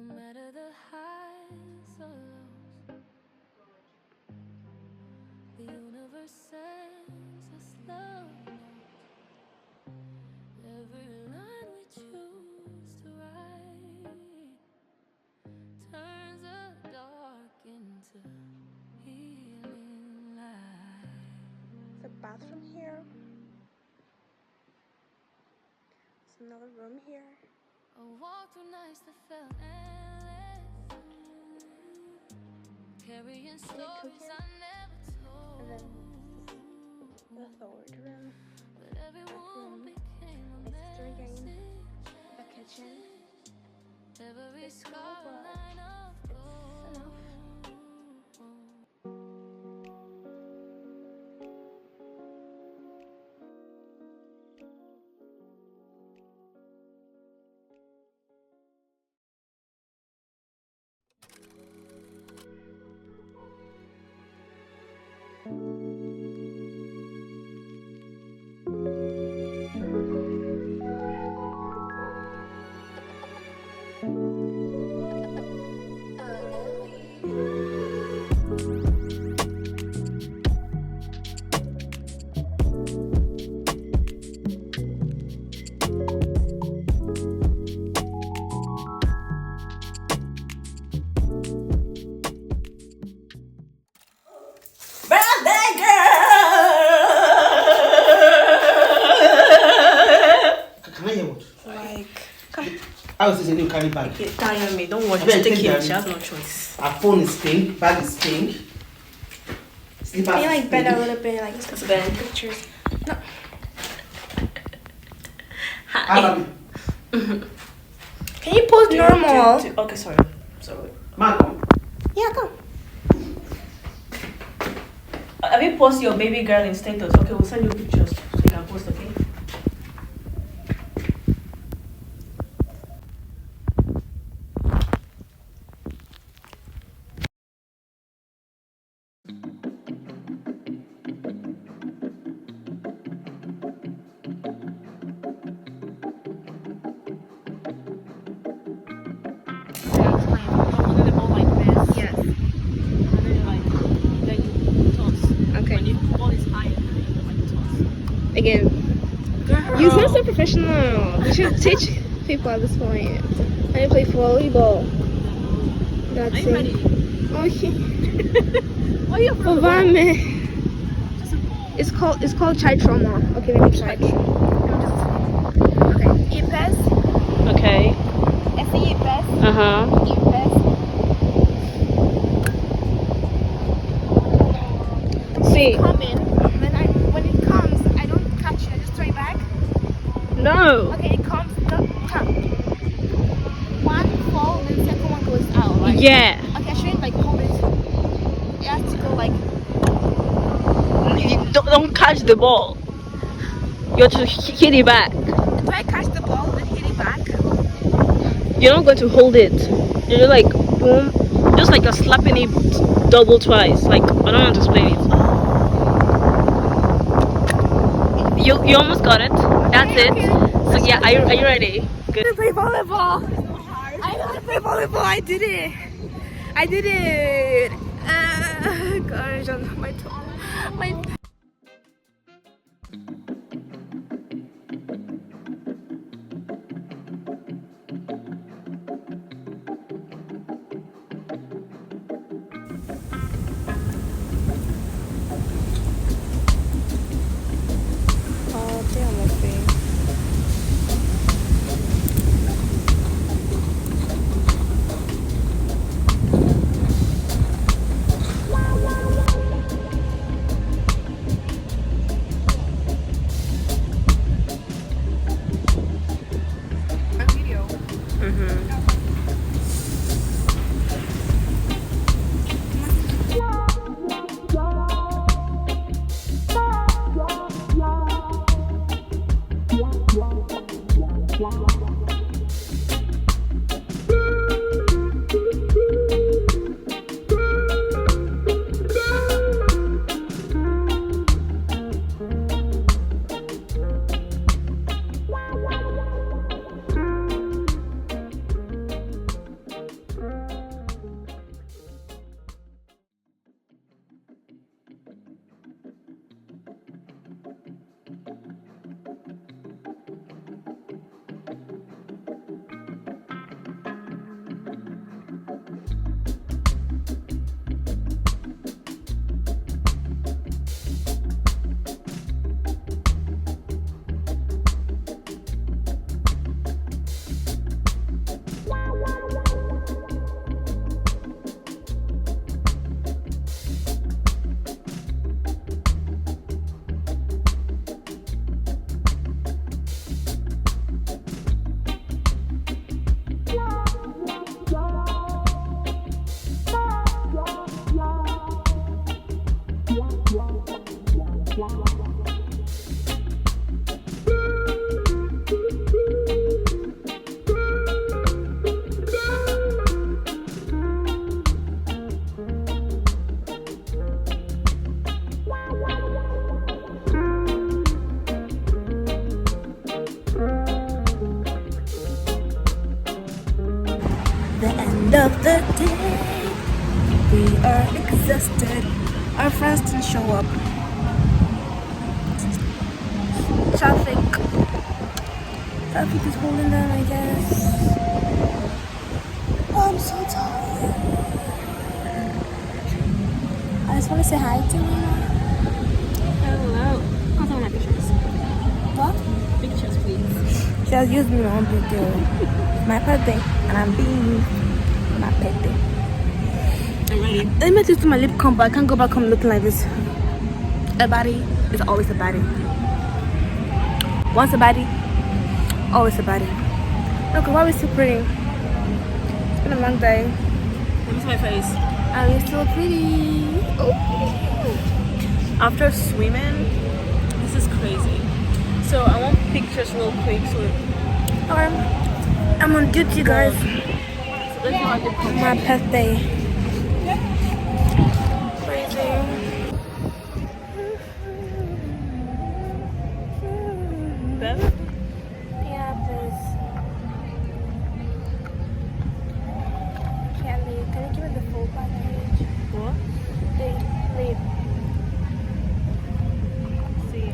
matter the highs or lows, the universe sends us love notes. Every line we choose to write turns the dark into healing light. The bathroom here. There's another room here. I walked through nights that felt endless, carrying stories I never told. And then the third room. But every wound became a message. The kitchen. Every It's scar cool, a but line of it's enough. How is this a new carry bag? Okay, tire me. Don't worry. Just Take take it. them. She has no choice. Her phone is pink, bag is pink. Slippers Can you is like bend a pink. little bit like this? Bend. Pictures. No. How about Can you pose normal? Okay, sorry. Sorry. Malcolm? Yeah, come. Have you posted your baby girl in status? Okay, we'll send you pictures so you can post, okay? Again. You sound so professional. You should teach people at this point. I play volleyball. That's it. ready? Okay. Why are you Ovame. It's called child trauma. Okay, let me try. Okay. Ipes. Okay. Esse ipes. Uh-huh. Ipes. See. Coming. When it comes, I don't catch it. I just throw it back. No. Okay, it comes. One fall, then the second one goes out. Right? Yeah. Okay, I shouldn't like hold it. It has to go like. You don't catch the ball. You have to hit it back. Do I catch the ball and hit it back? You're not going to hold it. You're just like boom. Just like you're slapping it double twice. Like, I don't know how to explain it. You almost got it. That's it. So yeah, are you ready? Good. I play volleyball. I know how to play volleyball. I did it. Gosh, on my toe. My. Oh, te amo, babe. The end of the day. We are exhausted. Our friends didn't show up. Traffic. Traffic is holding them, I guess. Oh, I'm so tired. I just want to say hi to Lena. Hello. Come on, my pictures. What? Pictures, please. She has used me on video. It's my birthday, and I'm being my birthday. I'm ready. Let me just do my lip comb, but I can't go back home looking like this. A body is always a body. Once a body, always a body. Look, why are we so pretty? It's been a long day. Let me see my face. And we're still pretty. Oh. After swimming, this is crazy. So I want pictures real quick. So I'm on duty, guys. let's do our lip comb. My birthday. Crazy. Bev? Yeah, please. Kelly, can you give me the full package? What? The lip. See.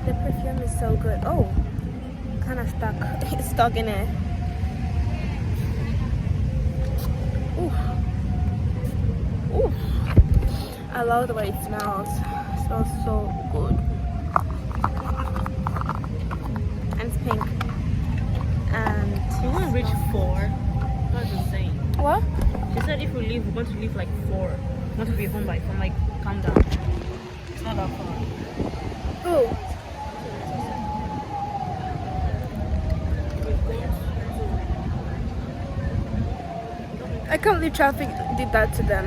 The perfume is so good. Oh, kind of stuck. It's stuck in it. Ooh. Ooh. I love the way it smells. It smells so good. And it's pink. And You want to reach 4? That's insane. what? She said if we leave, we're going to leave like 4. We want to be home by 4. Like, calm down. It's not that far. Oh. I can't believe traffic did that to them.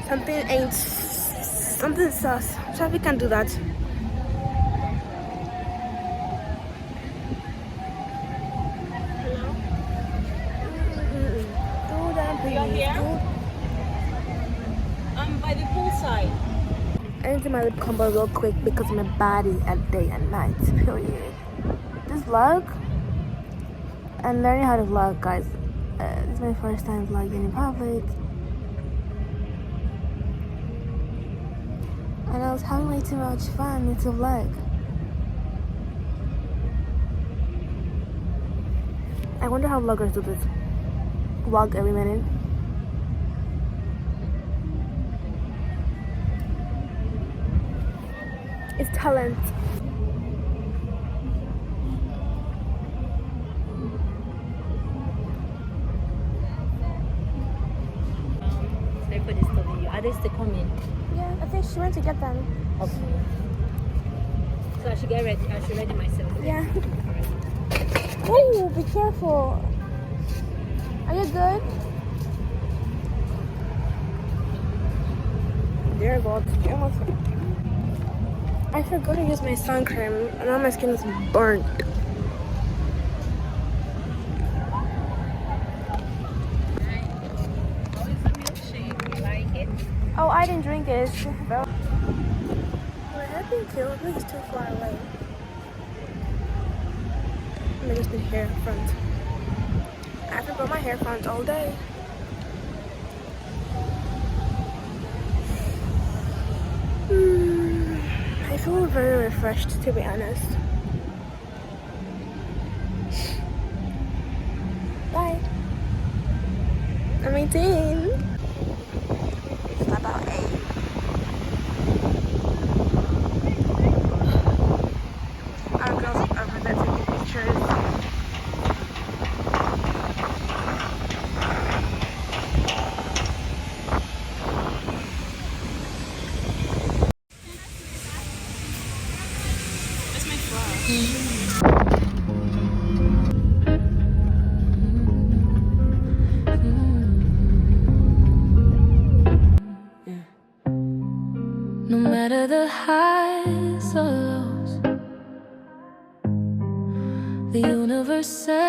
Something sus. Traffic can't do that. Do that, please. You're here? By the poolside. I need to do my lip combo real quick because my body at day and night. Period. This vlog, I'm learning how to vlog, guys. This is my first time vlogging in public. And I was having way too much fun with the vlog. I wonder how vloggers do this. Vlog every minute. It's talent. Sorry for disturbing you. Are they still coming? Yeah, I think she went to get them. Okay. So I should get ready. I should ready myself. Yeah. Alright. Oh, be careful. Are you good? Dear God, I forgot to use my sun cream, and now my skin is burnt. Oh, I didn't drink it. My head being killed. It's too far away. I just did hair front. I haven't got my hair front all day. I feel very refreshed, to be honest. Bye. I'm 18. It's about 8. Our girls are presenting pictures. No matter the highs or lows, the universe says